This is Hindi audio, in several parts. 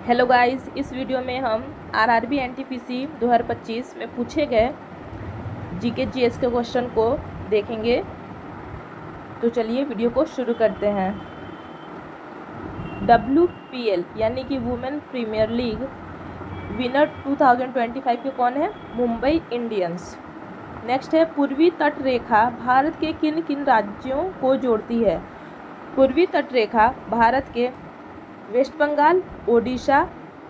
हेलो गाइस, इस वीडियो में हम आरआरबी एनटीपीसी 2025 में पूछे गए जीके जीएस के क्वेश्चन को देखेंगे। तो चलिए वीडियो को शुरू करते हैं। WPL यानी कि वुमेन प्रीमियर लीग विनर 2025 के कौन है? मुंबई इंडियंस। नेक्स्ट है, पूर्वी तट रेखा भारत के किन किन राज्यों को जोड़ती है? पूर्वी तट रेखा भारत के वेस्ट बंगाल, ओडिशा,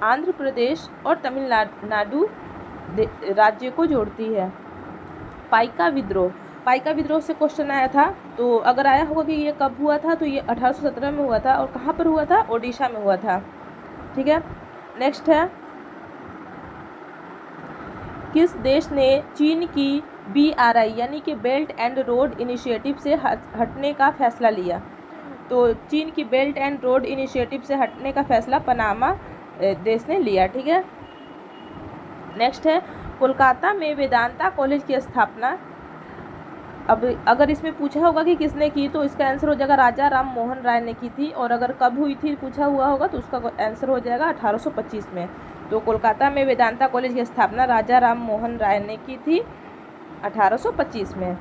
आंध्र प्रदेश और तमिलनाडु राज्य को जोड़ती है। पाइका विद्रोह से क्वेश्चन आया था, तो अगर आया होगा कि ये कब हुआ था, तो ये 1817 में हुआ था। और कहाँ पर हुआ था? ओडिशा में हुआ था। ठीक है। नेक्स्ट है, किस देश ने चीन की BRI यानी कि बेल्ट एंड रोड इनिशिएटिव से हटने का फैसला लिया? तो चीन की बेल्ट एंड रोड इनिशिएटिव से हटने का फैसला पनामा देश ने लिया। ठीक है। नेक्स्ट है, कोलकाता में वेदांता कॉलेज की स्थापना, अब अगर इसमें पूछा होगा कि किसने की, तो इसका आंसर हो जाएगा राजा राम मोहन राय ने की थी। और अगर कब हुई थी पूछा हुआ होगा, तो उसका आंसर हो जाएगा 1825 में। तो कोलकाता में वेदांता कॉलेज की स्थापना राजा राम मोहन राय ने की थी 1825 में।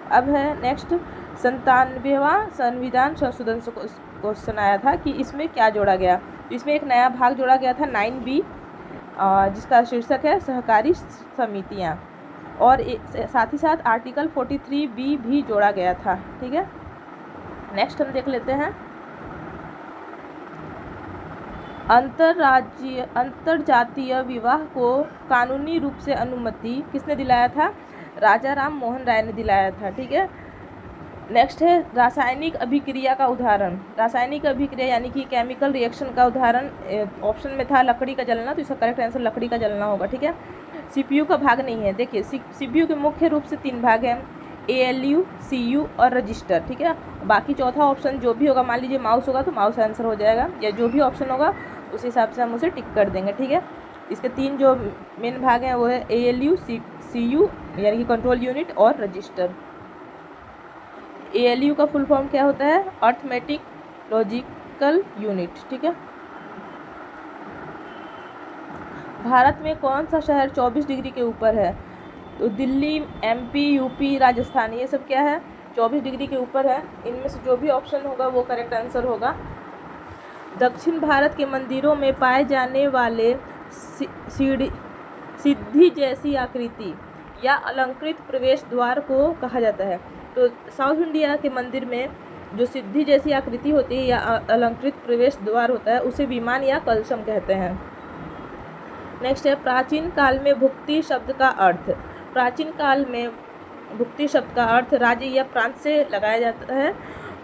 अब है नेक्स्ट, 97वां संविधान संशोधन से क्वेश्चन आया था कि इसमें क्या जोड़ा गया? इसमें एक नया भाग जोड़ा गया था 9B, जिसका शीर्षक है सहकारी समितियां, और साथ ही साथ आर्टिकल 43B भी जोड़ा गया था। ठीक है। नेक्स्ट हम देख लेते हैं, अंतरजातीय विवाह को कानूनी रूप से अनुमति किसने दिलाया था? राजा राम मोहन राय ने दिलाया था। ठीक है। नेक्स्ट है, रासायनिक अभिक्रिया का उदाहरण। रासायनिक अभिक्रिया यानी कि केमिकल रिएक्शन का उदाहरण ऑप्शन में था लकड़ी का जलना, तो इसका करेक्ट आंसर लकड़ी का जलना होगा। ठीक है। CPU का भाग नहीं है। देखिए, CPU के मुख्य रूप से 3 भाग हैं, ALU, CU और रजिस्टर। ठीक है। बाकी चौथा ऑप्शन जो भी होगा, मान लीजिए माउस होगा तो माउस आंसर हो जाएगा, या जो भी ऑप्शन होगा उस हिसाब से हम उसे टिक कर देंगे। ठीक है। इसके 3 जो मेन भाग हैं वो है ALU, CU यानी कि कंट्रोल यूनिट और रजिस्टर। ALU का फुल फॉर्म क्या होता है? Arithmetic logical unit. ठीक है। भारत में कौन सा शहर 24 डिग्री के ऊपर है? तो दिल्ली, MP, UP, राजस्थान, ये सब क्या है? 24 डिग्री के ऊपर है। इनमें से जो भी ऑप्शन होगा वो करेक्ट आंसर होगा। दक्षिण भारत के मंदिरों में पाए जाने वाले सिद्धि जैसी आकृति या अलंकृत प्रवेश द्वार को कहा जाता है? तो साउथ इंडिया के मंदिर में जो सिद्धि जैसी आकृति होती है या अलंकृत प्रवेश द्वार होता है, उसे विमान या कलशम कहते हैं। नेक्स्ट है, प्राचीन काल में भुक्ति शब्द का अर्थ। प्राचीन काल में भुक्ति शब्द का अर्थ राज्य या प्रांत से लगाया जाता है,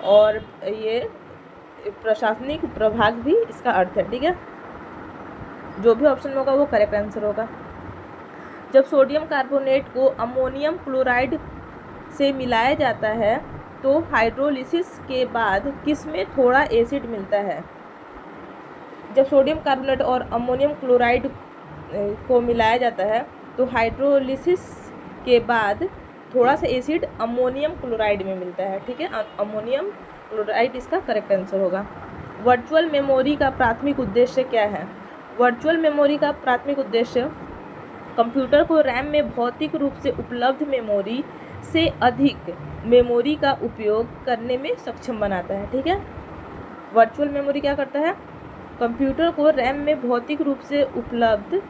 और ये प्रशासनिक प्रभाग भी इसका अर्थ है। ठीक है। जो भी ऑप्शन होगा वो करेक्ट आंसर होगा। जब सोडियम कार्बोनेट को अमोनियम क्लोराइड से मिलाया जाता है तो हाइड्रोलिसिस के बाद किसमें थोड़ा एसिड मिलता है? जब सोडियम कार्बोनेट और अमोनियम क्लोराइड को मिलाया जाता है तो हाइड्रोलिसिस के बाद थोड़ा सा एसिड अमोनियम क्लोराइड में मिलता है। ठीक है। अमोनियम क्लोराइड इसका करेक्ट आंसर होगा। वर्चुअल मेमोरी का प्राथमिक उद्देश्य क्या है? वर्चुअल मेमोरी का प्राथमिक उद्देश्य कंप्यूटर को रैम में भौतिक रूप से उपलब्ध मेमोरी से अधिक मेमोरी का उपयोग करने में सक्षम बनाता है। ठीक है। वर्चुअल मेमोरी क्या करता है? कंप्यूटर को रैम में भौतिक रूप से उपलब्ध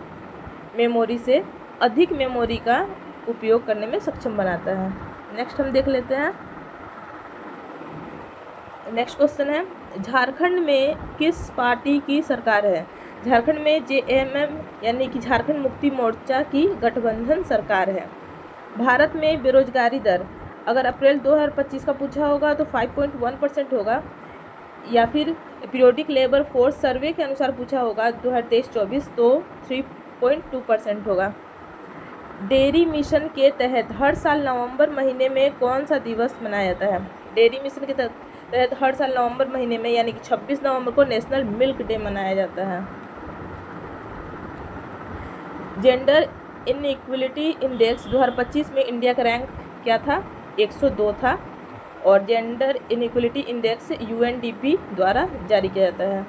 मेमोरी से अधिक मेमोरी का उपयोग करने में सक्षम बनाता है। नेक्स्ट हम देख लेते हैं। नेक्स्ट क्वेश्चन है, झारखंड में किस पार्टी की सरकार है? झारखंड में JMM यानी कि झारखंड मुक्ति मोर्चा की गठबंधन सरकार है। भारत में बेरोजगारी दर अगर अप्रैल 2025 का पूछा होगा तो 5.1% होगा, या फिर पीरियोडिक लेबर फोर्स सर्वे के अनुसार पूछा होगा 2023-24 तो 3.2% होगा। डेयरी मिशन के तहत हर साल नवंबर महीने में कौन सा दिवस मनाया जाता है? डेयरी मिशन के तहत हर साल नवंबर महीने में यानी कि 26 नवंबर को नेशनल मिल्क डे मनाया जाता है। जेंडर इनइक्वलिटी इंडेक्स 2025 में इंडिया का रैंक क्या था? 102 था, और जेंडर इनइक्वलिटी इंडेक्स UNDP द्वारा जारी किया जाता है।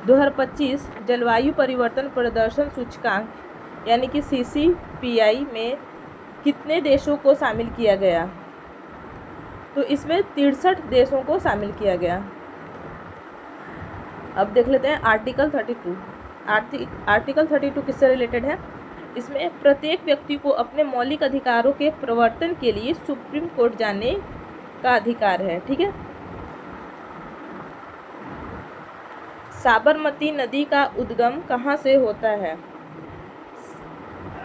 2025 जलवायु परिवर्तन प्रदर्शन सूचकांक यानी कि CCPI में कितने देशों को शामिल किया गया? तो इसमें 63 देशों को शामिल किया गया। अब देख लेते हैं आर्टिकल 32। आर्टिकल 32 किससे रिलेटेड है? इसमें प्रत्येक व्यक्ति को अपने मौलिक अधिकारों के प्रवर्तन के लिए सुप्रीम कोर्ट जाने का अधिकार है। ठीक है। साबरमती नदी का उद्गम कहाँ से होता है?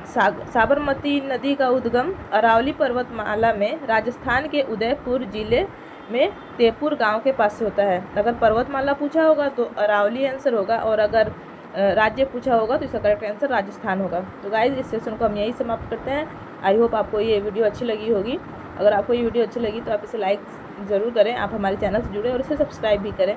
साबरमती नदी का उद्गम अरावली पर्वतमाला में राजस्थान के उदयपुर जिले में तेपुर गांव के पास से होता है। अगर पर्वतमाला पूछा होगा तो अरावली आंसर होगा, और अगर राज्य पूछा होगा तो इसका करेक्ट आंसर राजस्थान होगा। तो गाइस, इस सेशन को हम यही समाप्त करते हैं। आई होप आपको ये वीडियो अच्छी लगी होगी। अगर आपको ये वीडियो अच्छी लगी तो आप इसे लाइक ज़रूर करें, आप हमारे चैनल से जुड़े और इसे सब्सक्राइब भी करें।